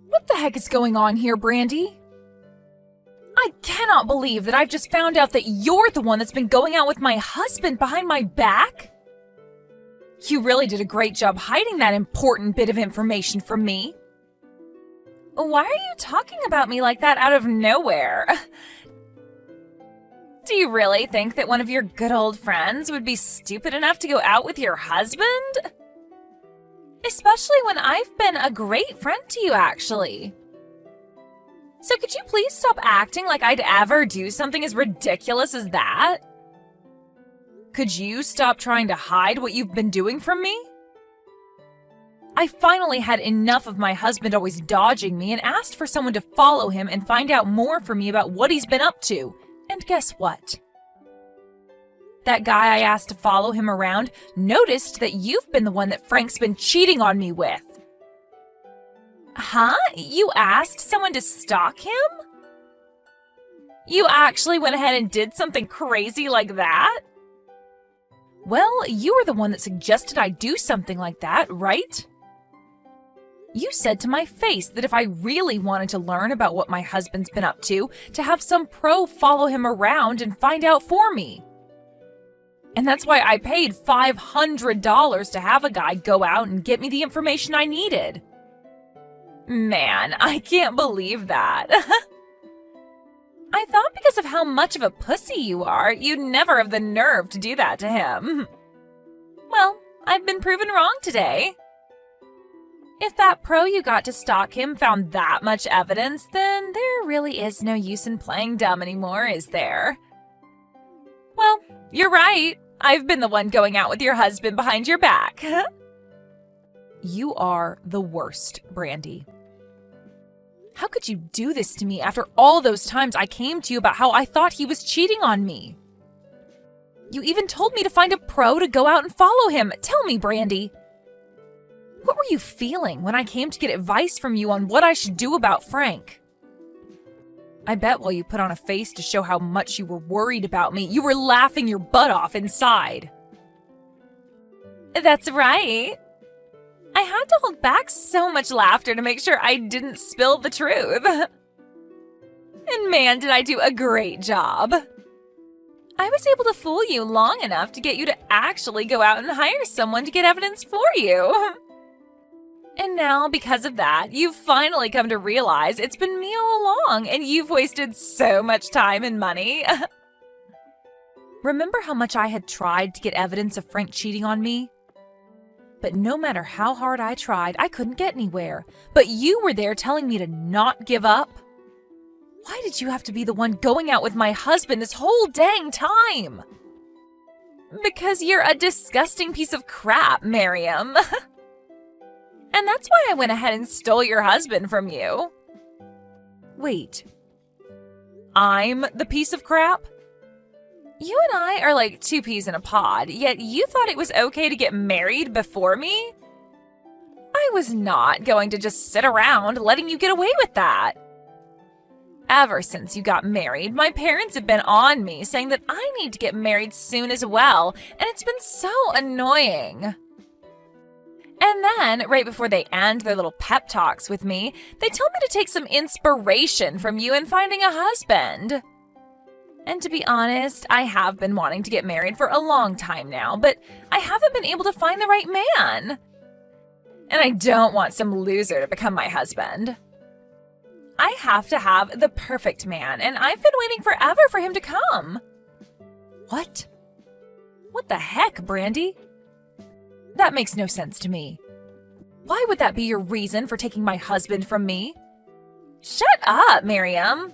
What the heck is going on here, Brandy? I cannot believe that I've just found out that you're the one that's been going out with my husband behind my back. You really did a great job hiding that important bit of information from me. Why are you talking about me like that out of nowhere? Do you really think that one of your good old friends would be stupid enough to go out with your husband? Especially when I've been a great friend to you, actually. So could you please stop acting like I'd ever do something as ridiculous as that? Could you stop trying to hide what you've been doing from me? I finally had enough of my husband always dodging me and asked for someone to follow him and find out more for me about what he's been up to. And guess what? That guy I asked to follow him around noticed that you've been the one that Frank's been cheating on me with. Huh? You asked someone to stalk him? You actually went ahead and did something crazy like that? Well, you were the one that suggested I do something like that, right? You said to my face that if I really wanted to learn about what my husband's been up to have some pro follow him around and find out for me. And that's why I paid $500 to have a guy go out and get me the information I needed. Man, I can't believe that. I thought because of how much of a pussy you are, you'd never have the nerve to do that to him. Well, I've been proven wrong today. If that pro you got to stalk him found that much evidence, then there really is no use in playing dumb anymore, is there? Well, you're right. I've been the one going out with your husband behind your back. You are the worst, Brandy. How could you do this to me after all those times I came to you about how I thought he was cheating on me? You even told me to find a pro to go out and follow him. Tell me, Brandy. What were you feeling when I came to get advice from you on what I should do about Frank? I bet while you put on a face to show how much you were worried about me, you were laughing your butt off inside. That's right. I had to hold back so much laughter to make sure I didn't spill the truth. And man, did I do a great job. I was able to fool you long enough to get you to actually go out and hire someone to get evidence for you. And now, because of that, you've finally come to realize it's been me all along, and you've wasted so much time and money. Remember how much I had tried to get evidence of Frank cheating on me? But no matter how hard I tried, I couldn't get anywhere. But you were there telling me to not give up. Why did you have to be the one going out with my husband this whole dang time? Because you're a disgusting piece of crap, Miriam. And that's why I went ahead and stole your husband from you. Wait. I'm the piece of crap? You and I are like two peas in a pod, yet you thought it was okay to get married before me? I was not going to just sit around letting you get away with that. Ever since you got married, my parents have been on me saying that I need to get married soon as well, and it's been so annoying. And then, right before they end their little pep talks with me, they tell me to take some inspiration from you in finding a husband. And to be honest, I have been wanting to get married for a long time now, but I haven't been able to find the right man. And I don't want some loser to become my husband. I have to have the perfect man, and I've been waiting forever for him to come. What? What the heck, Brandy? That makes no sense to me. Why would that be your reason for taking my husband from me? Shut up, Miriam.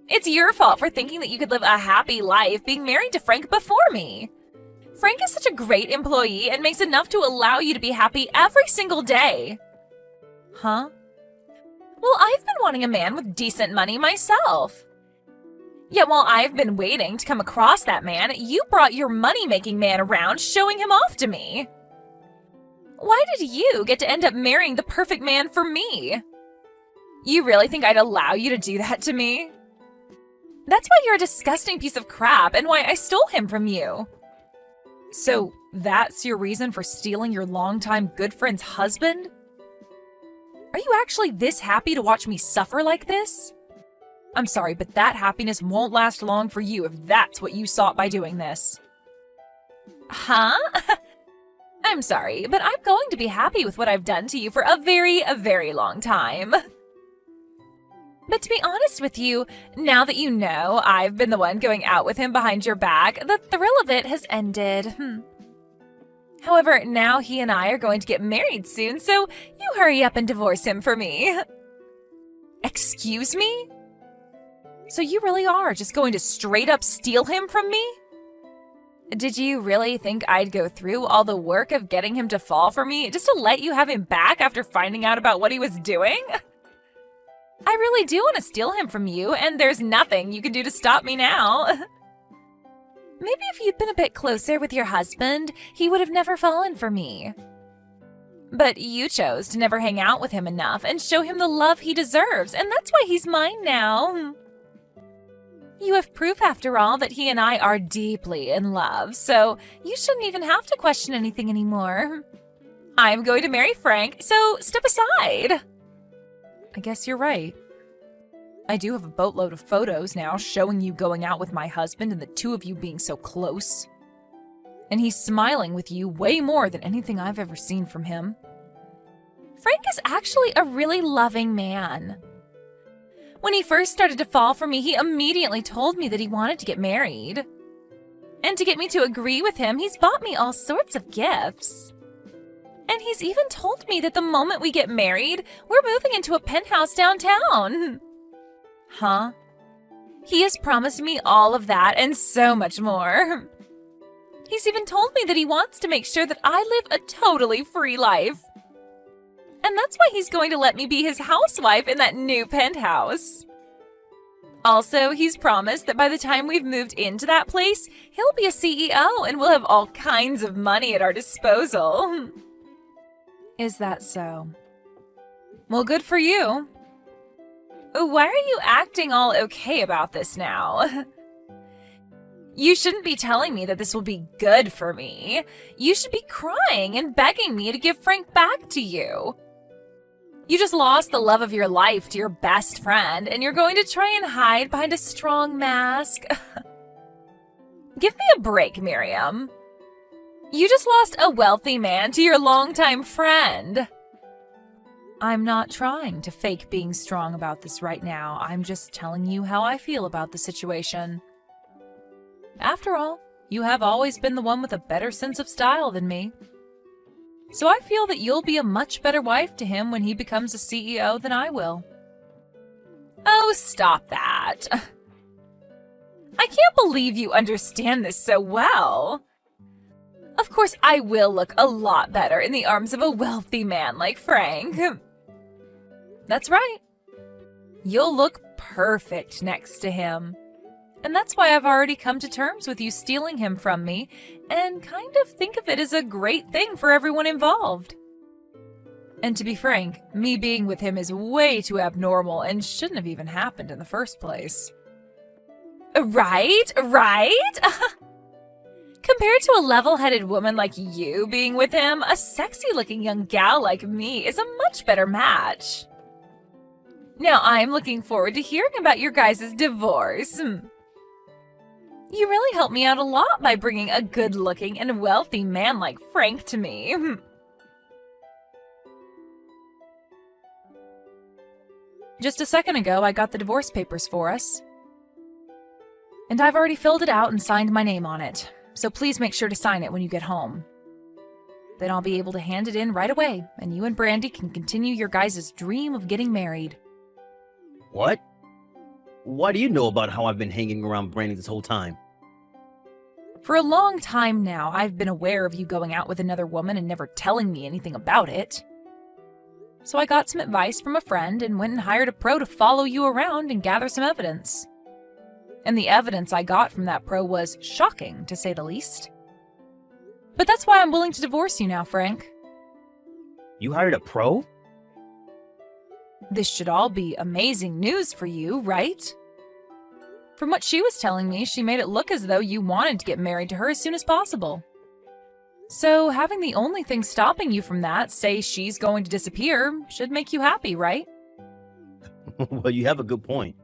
It's your fault for thinking that you could live a happy life being married to Frank before me. Frank is such a great employee and makes enough to allow you to be happy every single day. Huh? Well, I've been wanting a man with decent money myself. Yet while I've been waiting to come across that man, you brought your money-making man around showing him off to me. Why did you get to end up marrying the perfect man for me? You really think I'd allow you to do that to me? That's why you're a disgusting piece of crap and why I stole him from you. So that's your reason for stealing your longtime good friend's husband? Are you actually this happy to watch me suffer like this? I'm sorry, but that happiness won't last long for you if that's what you sought by doing this. Huh? I'm sorry, but I'm going to be happy with what I've done to you for a very long time. But to be honest with you, now that you know I've been the one going out with him behind your back, the thrill of it has ended. However, now he and I are going to get married soon, so you hurry up and divorce him for me. Excuse me? So you really are just going to straight up steal him from me? Did you really think I'd go through all the work of getting him to fall for me just to let you have him back after finding out about what he was doing? I really do want to steal him from you, and there's nothing you can do to stop me now. Maybe if you'd been a bit closer with your husband, he would have never fallen for me. But you chose to never hang out with him enough and show him the love he deserves, and that's why he's mine now. You have proof, after all, that he and I are deeply in love, so you shouldn't even have to question anything anymore. I'm going to marry Frank, so step aside. I guess you're right. I do have a boatload of photos now showing you going out with my husband and the two of you being so close. And he's smiling with you way more than anything I've ever seen from him. Frank is actually a really loving man. When he first started to fall for me, he immediately told me that he wanted to get married. And to get me to agree with him, he's bought me all sorts of gifts. And he's even told me that the moment we get married, we're moving into a penthouse downtown. Huh? He has promised me all of that and so much more. He's even told me that he wants to make sure that I live a totally free life. And that's why he's going to let me be his housewife in that new penthouse. Also, he's promised that by the time we've moved into that place, he'll be a CEO and we'll have all kinds of money at our disposal. Is that so? Well, good for you. Why are you acting all okay about this now? You shouldn't be telling me that this will be good for me. You should be crying and begging me to give Frank back to you. You just lost the love of your life to your best friend, and you're going to try and hide behind a strong mask. Give me a break, Miriam. You just lost a wealthy man to your longtime friend. I'm not trying to fake being strong about this right now. I'm just telling you how I feel about the situation. After all, you have always been the one with a better sense of style than me. So I feel that you'll be a much better wife to him when he becomes a CEO than I will. Oh, stop that. I can't believe you understand this so well. Of course, I will look a lot better in the arms of a wealthy man like Frank. That's right. You'll look perfect next to him. And that's why I've already come to terms with you stealing him from me and kind of think of it as a great thing for everyone involved. And to be frank, me being with him is way too abnormal and shouldn't have even happened in the first place. Right? Compared to a level-headed woman like you being with him, a sexy-looking young gal like me is a much better match. Now I'm looking forward to hearing about your guys' divorce. You really helped me out a lot by bringing a good-looking and wealthy man like Frank to me. Just a second ago, I got the divorce papers for us. And I've already filled it out and signed my name on it. So please make sure to sign it when you get home. Then I'll be able to hand it in right away, and you and Brandy can continue your guys' dream of getting married. What? Why do you know about how I've been hanging around Brandy this whole time? For a long time now, I've been aware of you going out with another woman and never telling me anything about it. So I got some advice from a friend and went and hired a pro to follow you around and gather some evidence. And the evidence I got from that pro was shocking, to say the least. But that's why I'm willing to divorce you now, Frank. You hired a pro? This should all be amazing news for you, right? From what she was telling me, she made it look as though you wanted to get married to her as soon as possible. So having the only thing stopping you from that say she's going to disappear should make you happy, right? Well, you have a good point.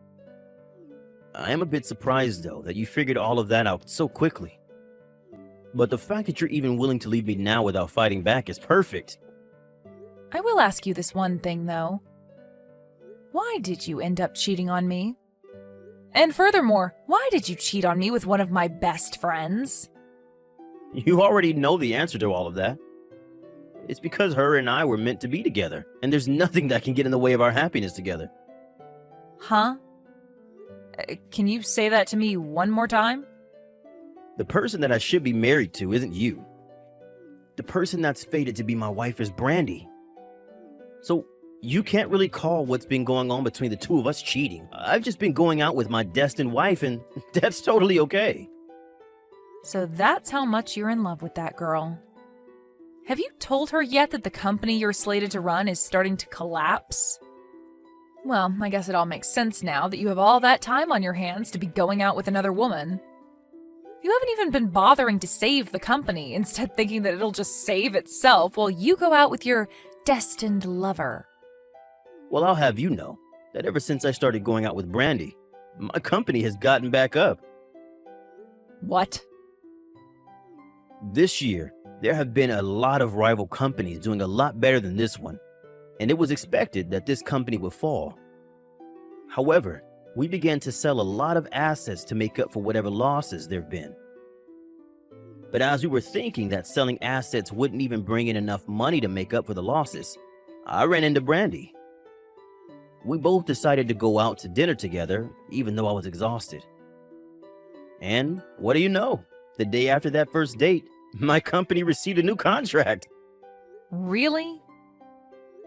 I am a bit surprised, though, that you figured all of that out so quickly. But the fact that you're even willing to leave me now without fighting back is perfect. I will ask you this one thing, though. Why did you end up cheating on me? And furthermore, why did you cheat on me with one of my best friends? You already know the answer to all of that. It's because her and I were meant to be together, and there's nothing that can get in the way of our happiness together. Huh? Can you say that to me one more time? The person that I should be married to isn't you. The person that's fated to be my wife is Brandy. So you can't really call what's been going on between the two of us cheating. I've just been going out with my destined wife, and that's totally okay. So that's how much you're in love with that girl. Have you told her yet that the company you're slated to run is starting to collapse? Well, I guess it all makes sense now that you have all that time on your hands to be going out with another woman. You haven't even been bothering to save the company, instead thinking that it'll just save itself while you go out with your destined lover. Well, I'll have you know that ever since I started going out with Brandy, my company has gotten back up. What? This year, there have been a lot of rival companies doing a lot better than this one, and it was expected that this company would fall. However, we began to sell a lot of assets to make up for whatever losses there have been. But as we were thinking that selling assets wouldn't even bring in enough money to make up for the losses, I ran into Brandy. We both decided to go out to dinner together, even though I was exhausted. And what do you know? The day after that first date, my company received a new contract. Really?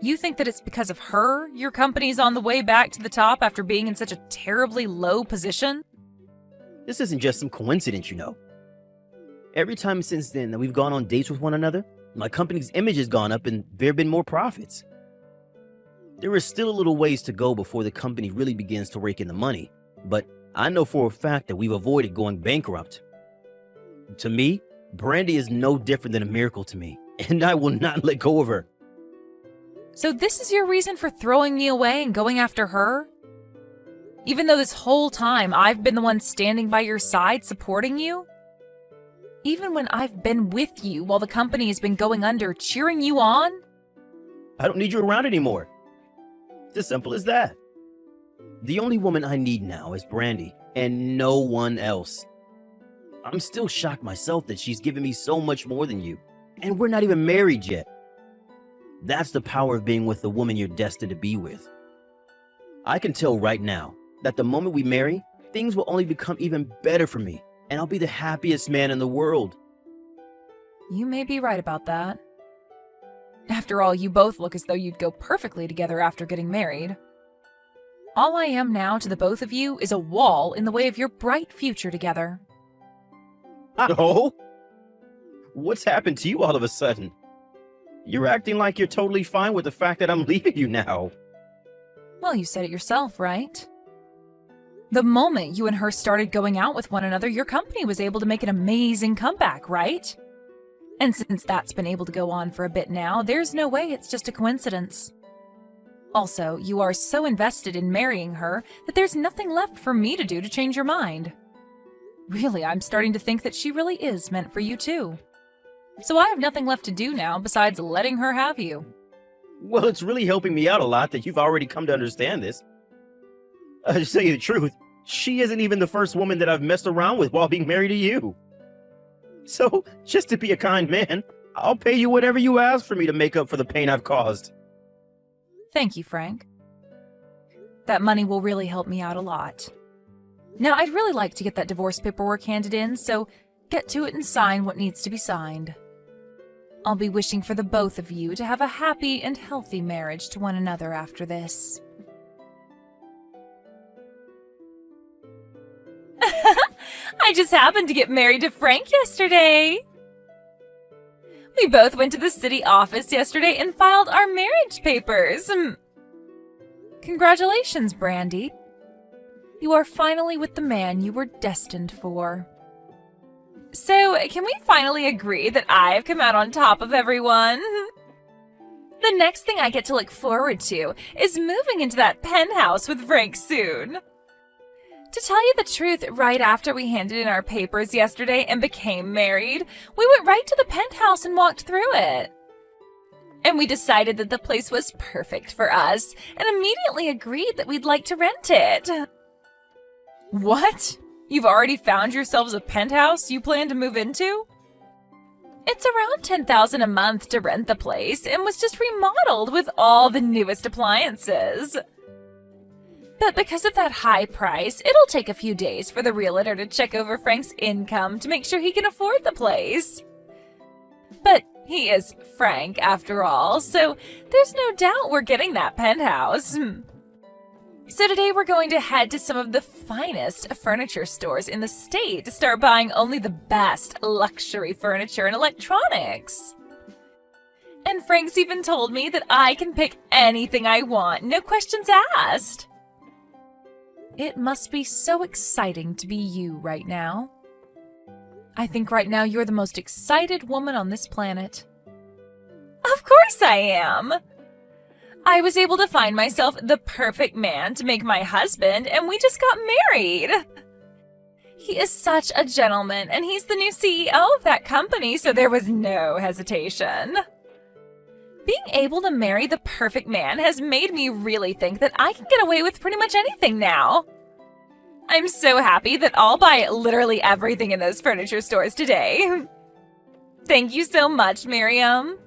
You think that it's because of her your company's on the way back to the top after being in such a terribly low position? This isn't just some coincidence, you know. Every time since then that we've gone on dates with one another, my company's image has gone up and there have been more profits. There is still a little ways to go before the company really begins to rake in the money, but I know for a fact that we've avoided going bankrupt. To me, Brandy is no different than a miracle to me, and I will not let go of her. So this is your reason for throwing me away and going after her? Even though this whole time I've been the one standing by your side supporting you? Even when I've been with you while the company has been going under, cheering you on? I don't need you around anymore. It's as simple as that. The only woman I need now is Brandy, and no one else. I'm still shocked myself that she's given me so much more than you, and we're not even married yet. That's the power of being with the woman you're destined to be with. I can tell right now that the moment we marry, things will only become even better for me, and I'll be the happiest man in the world. You may be right about that. After all, you both look as though you'd go perfectly together after getting married. All I am now to the both of you is a wall in the way of your bright future together. Oh? What's happened to you all of a sudden? You're acting like you're totally fine with the fact that I'm leaving you now. Well, you said it yourself, right? The moment you and her started going out with one another, your company was able to make an amazing comeback, right? And since that's been able to go on for a bit now, there's no way it's just a coincidence. Also, you are so invested in marrying her that there's nothing left for me to do to change your mind. Really, I'm starting to think that she really is meant for you too. So I have nothing left to do now besides letting her have you. Well, it's really helping me out a lot that you've already come to understand this. To tell you the truth, she isn't even the first woman that I've messed around with while being married to you. So, just to be a kind man, I'll pay you whatever you ask for me to make up for the pain I've caused. Thank you, Frank. That money will really help me out a lot. Now, I'd really like to get that divorce paperwork handed in, so get to it and sign what needs to be signed. I'll be wishing for the both of you to have a happy and healthy marriage to one another after this. I just happened to get married to Frank yesterday. We both went to the city office yesterday and filed our marriage papers. Congratulations, Brandy. You are finally with the man you were destined for. So, can we finally agree that I've come out on top of everyone? The next thing I get to look forward to is moving into that penthouse with Frank soon. To tell you the truth, right after we handed in our papers yesterday and became married, we went right to the penthouse and walked through it. And we decided that the place was perfect for us and immediately agreed that we'd like to rent it. What? You've already found yourselves a penthouse you plan to move into? It's around $10,000 a month to rent the place and was just remodeled with all the newest appliances. But because of that high price, it'll take a few days for the realtor to check over Frank's income to make sure he can afford the place. But he is Frank, after all, so there's no doubt we're getting that penthouse. So today we're going to head to some of the finest furniture stores in the state to start buying only the best luxury furniture and electronics. And Frank's even told me that I can pick anything I want, no questions asked. It must be so exciting to be you right now. I think right now you're the most excited woman on this planet. Of course I am! I was able to find myself the perfect man to make my husband, and we just got married. He is such a gentleman, and he's the new CEO of that company, so there was no hesitation. Being able to marry the perfect man has made me really think that I can get away with pretty much anything now. I'm so happy that I'll buy literally everything in those furniture stores today. Thank you so much, Miriam.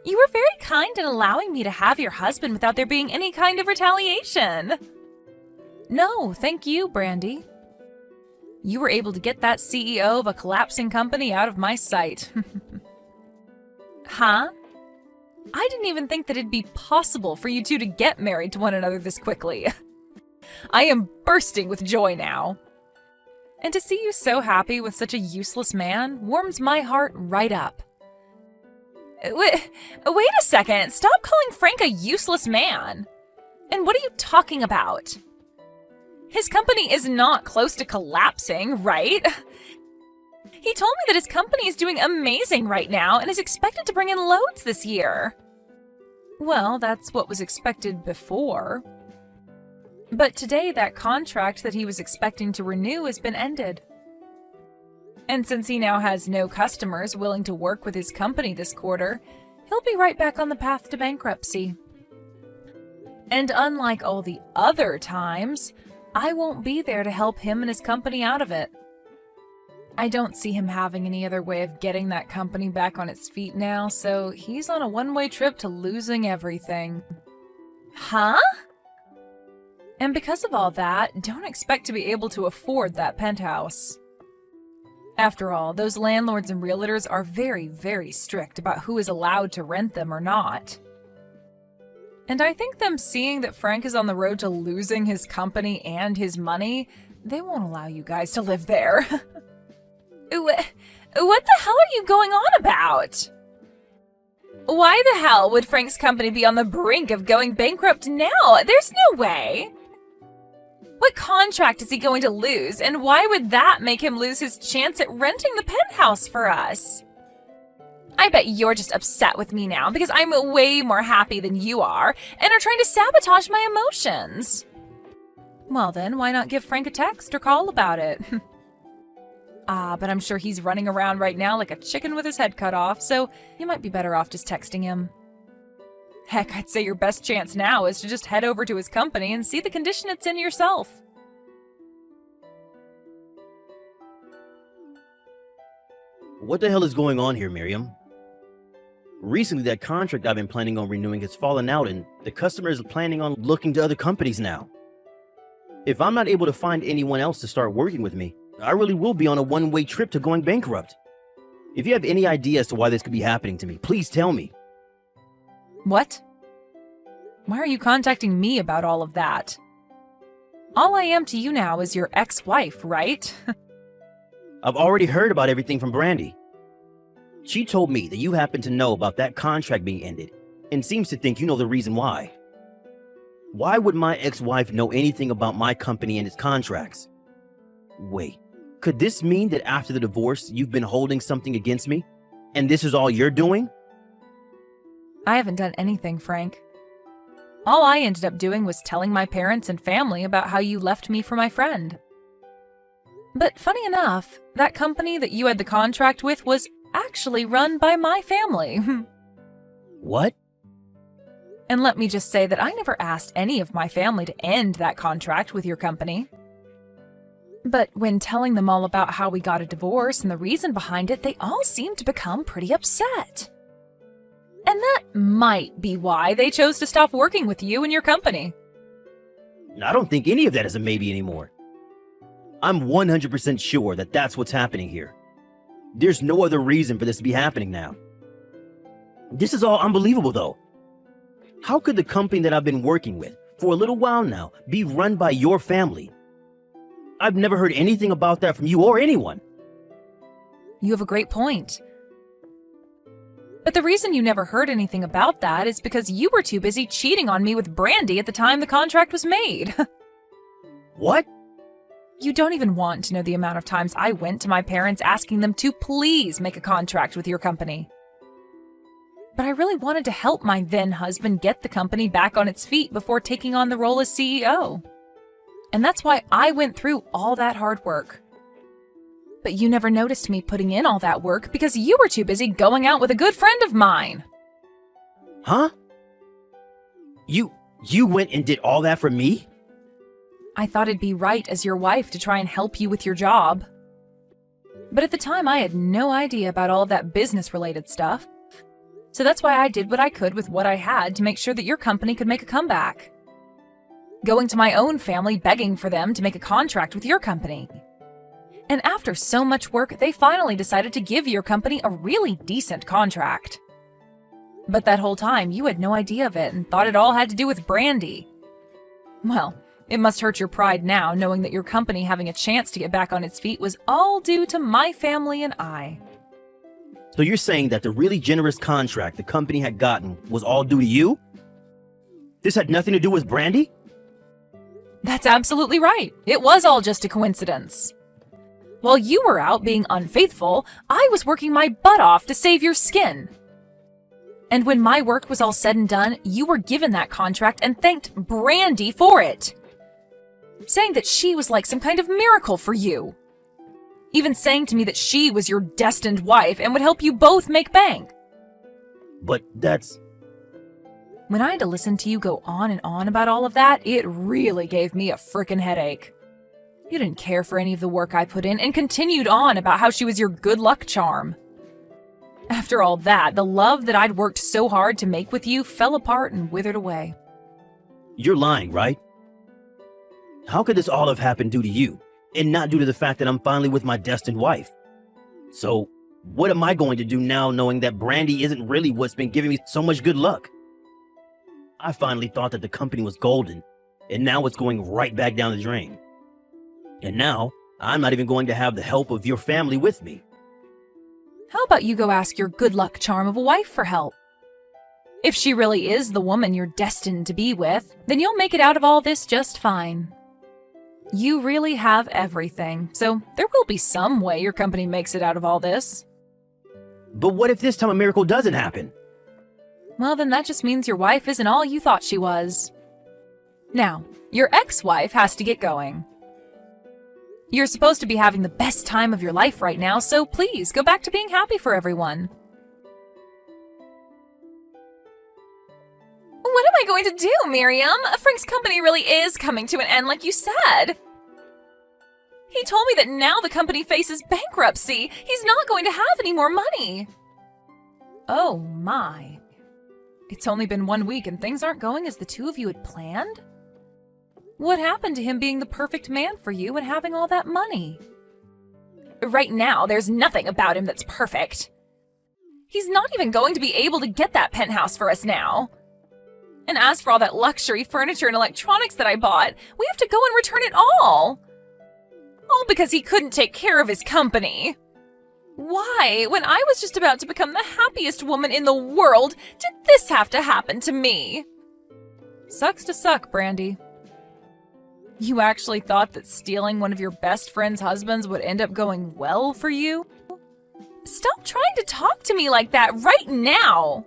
You were very kind in allowing me to have your husband without there being any kind of retaliation. No, thank you, Brandy. You were able to get that CEO of a collapsing company out of my sight. Huh? I didn't even think that it'd be possible for you two to get married to one another this quickly. I am bursting with joy now. And to see you so happy with such a useless man warms my heart right up. Wait a second. Stop calling Frank a useless man. And what are you talking about? His company is not close to collapsing, right? He told me that his company is doing amazing right now and is expected to bring in loads this year. Well, that's what was expected before. But today, that contract that he was expecting to renew has been ended. And since he now has no customers willing to work with his company this quarter, he'll be right back on the path to bankruptcy. And unlike all the other times, I won't be there to help him and his company out of it. I don't see him having any other way of getting that company back on its feet now, so he's on a one-way trip to losing everything. Huh? And because of all that, don't expect to be able to afford that penthouse. After all, those landlords and realtors are very, very strict about who is allowed to rent them or not. And I think them seeing that Frank is on the road to losing his company and his money, they won't allow you guys to live there. What the hell are you going on about? Why the hell would Frank's company be on the brink of going bankrupt now? There's no way. What contract is he going to lose, and why would that make him lose his chance at renting the penthouse for us? I bet you're just upset with me now because I'm way more happy than you are and are trying to sabotage my emotions. Well then, why not give Frank a text or call about it? But I'm sure he's running around right now like a chicken with his head cut off, so you might be better off just texting him. Heck, I'd say your best chance now is to just head over to his company and see the condition it's in yourself. What the hell is going on here, Miriam? Recently, that contract I've been planning on renewing has fallen out, and the customer is planning on looking to other companies now. If I'm not able to find anyone else to start working with me, I really will be on a one-way trip to going bankrupt. If you have any idea as to why this could be happening to me, please tell me. What? Why are you contacting me about all of that? All I am to you now is your ex-wife, right? I've already heard about everything from Brandy. She told me that you happen to know about that contract being ended, and seems to think you know the reason why. Why would my ex-wife know anything about my company and its contracts? Wait, Could this mean that after the divorce, you've been holding something against me? And this is all you're doing? I haven't done anything, Frank. All I ended up doing was telling my parents and family about how you left me for my friend. But funny enough, that company that you had the contract with was actually run by my family. What? And let me just say that I never asked any of my family to end that contract with your company. But when telling them all about how we got a divorce and the reason behind it, they all seemed to become pretty upset. And that might be why they chose to stop working with you and your company. I don't think any of that is a maybe anymore. I'm 100% sure that that's what's happening here. There's no other reason for this to be happening now. This is all unbelievable, though. How could the company that I've been working with for a little while now be run by your family? I've never heard anything about that from you or anyone. You have a great point. But the reason you never heard anything about that is because you were too busy cheating on me with Brandy at the time the contract was made. What? You don't even want to know the amount of times I went to my parents asking them to please make a contract with your company. But I really wanted to help my then-husband get the company back on its feet before taking on the role as CEO. And that's why I went through all that hard work. But you never noticed me putting in all that work because you were too busy going out with a good friend of mine. Huh? You went and did all that for me? I thought it'd be right as your wife to try and help you with your job. But at the time, I had no idea about all of that business-related stuff. So that's why I did what I could with what I had to make sure that your company could make a comeback. Going to my own family begging for them to make a contract with your company. And after so much work, they finally decided to give your company a really decent contract. But that whole time, you had no idea of it and thought it all had to do with Brandy. Well, it must hurt your pride now, knowing that your company having a chance to get back on its feet was all due to my family and I. So you're saying that the really generous contract the company had gotten was all due to you? This had nothing to do with Brandy? That's absolutely right. It was all just a coincidence. While you were out being unfaithful, I was working my butt off to save your skin. And when my work was all said and done, you were given that contract and thanked Brandy for it. Saying that she was like some kind of miracle for you. Even saying to me that she was your destined wife and would help you both make bank. But that's... When I had to listen to you go on and on about all of that, it really gave me a frickin' headache. You didn't care for any of the work I put in and continued on about how she was your good luck charm. After all that, the love that I'd worked so hard to make with you fell apart and withered away. You're lying, right? How could this all have happened due to you, and not due to the fact that I'm finally with my destined wife? So, what am I going to do now knowing that Brandy isn't really what's been giving me so much good luck? I finally thought that the company was golden, and now it's going right back down the drain. And now, I'm not even going to have the help of your family with me. How about you go ask your good luck charm of a wife for help? If she really is the woman you're destined to be with, then you'll make it out of all this just fine. You really have everything, so there will be some way your company makes it out of all this. But what if this time a miracle doesn't happen? Well, then that just means your wife isn't all you thought she was. Now, your ex-wife has to get going. You're supposed to be having the best time of your life right now, so please go back to being happy for everyone. What am I going to do, Miriam? Frank's company really is coming to an end like you said. He told me that now the company faces bankruptcy. He's not going to have any more money. Oh my. It's only been 1 week and things aren't going as the two of you had planned? What happened to him being the perfect man for you and having all that money? Right now, there's nothing about him that's perfect. He's not even going to be able to get that penthouse for us now. And as for all that luxury furniture and electronics that I bought, we have to go and return it all. All because he couldn't take care of his company. Why, when I was just about to become the happiest woman in the world, did this have to happen to me? Sucks to suck, Brandy. You actually thought that stealing one of your best friend's husbands would end up going well for you? Stop trying to talk to me like that right now!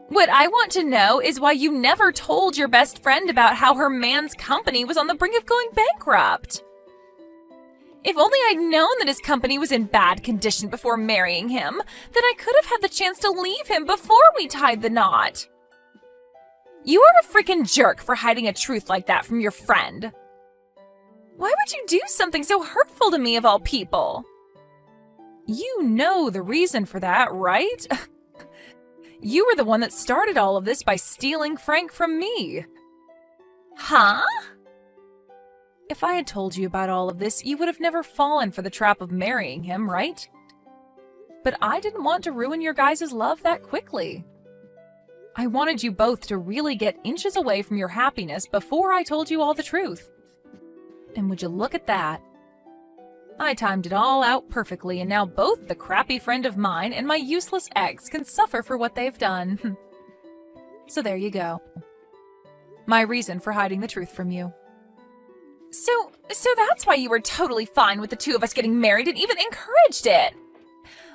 What I want to know is why you never told your best friend about how her man's company was on the brink of going bankrupt. If only I'd known that his company was in bad condition before marrying him, then I could have had the chance to leave him before we tied the knot. You are a freaking jerk for hiding a truth like that from your friend. Why would you do something so hurtful to me of all people? You know the reason for that, right? You were the one that started all of this by stealing Frank from me. Huh? If I had told you about all of this, you would have never fallen for the trap of marrying him, right? But I didn't want to ruin your guys' love that quickly. I wanted you both to really get inches away from your happiness before I told you all the truth. And would you look at that? I timed it all out perfectly, and now both the crappy friend of mine and my useless ex can suffer for what they've done. So there you go. My reason for hiding the truth from you. So that's why you were totally fine with the two of us getting married and even encouraged it.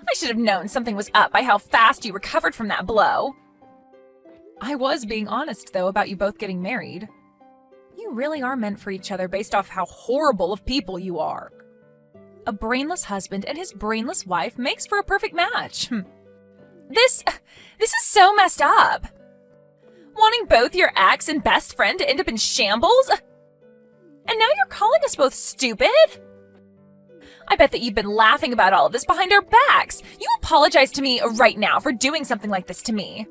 I should have known something was up by how fast you recovered from that blow. I was being honest, though, about you both getting married. You really are meant for each other based off how horrible of people you are. A brainless husband and his brainless wife makes for a perfect match. This is so messed up. Wanting both your ex and best friend to end up in shambles? And now you're calling us both stupid? I bet that you've been laughing about all of this behind our backs. You apologize to me right now for doing something like this to me.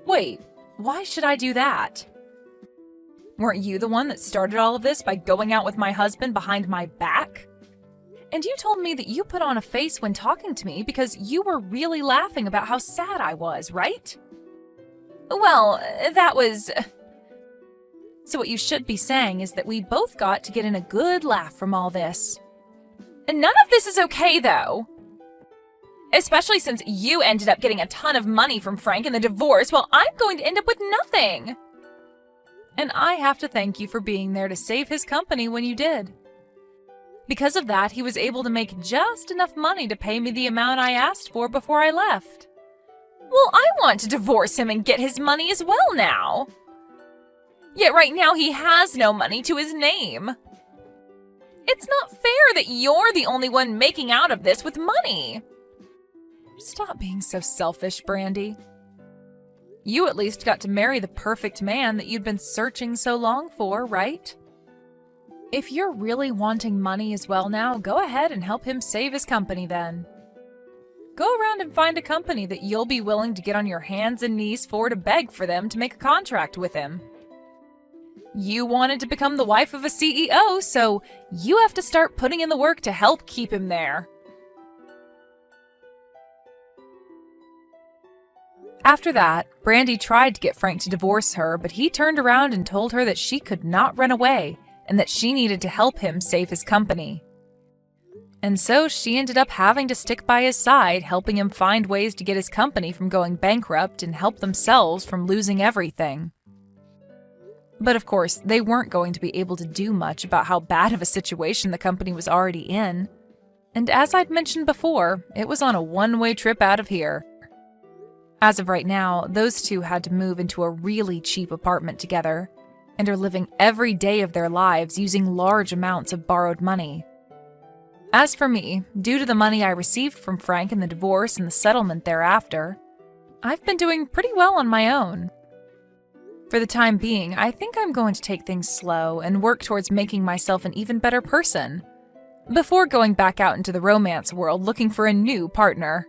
Wait, why should I do that? Weren't you the one that started all of this by going out with my husband behind my back? And you told me that you put on a face when talking to me because you were really laughing about how sad I was, right? Well, that was... So what you should be saying is that we both got to get in a good laugh from all this. And none of this is okay, though. Especially since you ended up getting a ton of money from Frank in the divorce while I'm going to end up with nothing. And I have to thank you for being there to save his company when you did. Because of that, he was able to make just enough money to pay me the amount I asked for before I left. Well, I want to divorce him and get his money as well now. Yet right now he has no money to his name. It's not fair that you're the only one making out of this with money. Stop being so selfish, Brandy. You at least got to marry the perfect man that you'd been searching so long for, right? If you're really wanting money as well now, go ahead and help him save his company then. Go around and find a company that you'll be willing to get on your hands and knees for to beg for them to make a contract with him. You wanted to become the wife of a CEO, so you have to start putting in the work to help keep him there. After that, Brandy tried to get Frank to divorce her, but he turned around and told her that she could not run away and that she needed to help him save his company. And so she ended up having to stick by his side, helping him find ways to get his company from going bankrupt and help themselves from losing everything. But of course, they weren't going to be able to do much about how bad of a situation the company was already in. And as I'd mentioned before, it was on a one-way trip out of here. As of right now, those two had to move into a really cheap apartment together and are living every day of their lives using large amounts of borrowed money. As for me, due to the money I received from Frank in the divorce and the settlement thereafter, I've been doing pretty well on my own. For the time being, I think I'm going to take things slow and work towards making myself an even better person, before going back out into the romance world looking for a new partner.